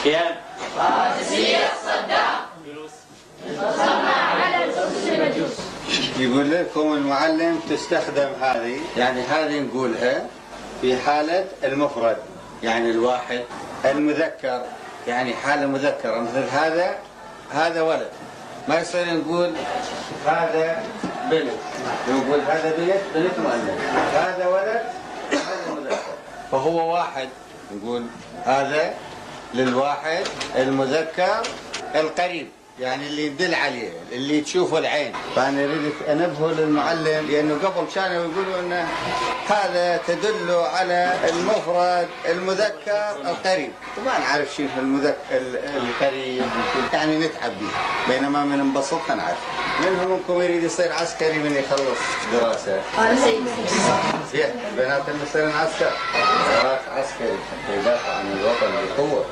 كام؟ قادسية صدام. فلوس. انتصرنا على الفرس المجوس. يقول لكم المعلم تستخدم هذه، يعني هذه نقولها في حالة المفرد، يعني الواحد. المذكر يعني حالة مذكرة، مثل هذا ولد، ما يصير نقول هذا بنت، نقول هذا بنت مؤنث، هذا ولد، هذا مذكر. فهو واحد، نقول هذا للواحد المذكر القريب، يعني اللي يدل عليه، اللي تشوفه العين. فأنا أريد أنبهه للمعلم، لأنه قبل كانوا يقولوا أن هذا تدل على المفرد المذكر القريب، وما نعرف شيء القريب، يعني نتعب به، بينما من انبسط نعرف. منهم منكم يريد يصير عسكري من يخلص دراسة؟ زين، بنات يصيرن عسكر، عسكري حتى يدافع عن الوطن بقوة.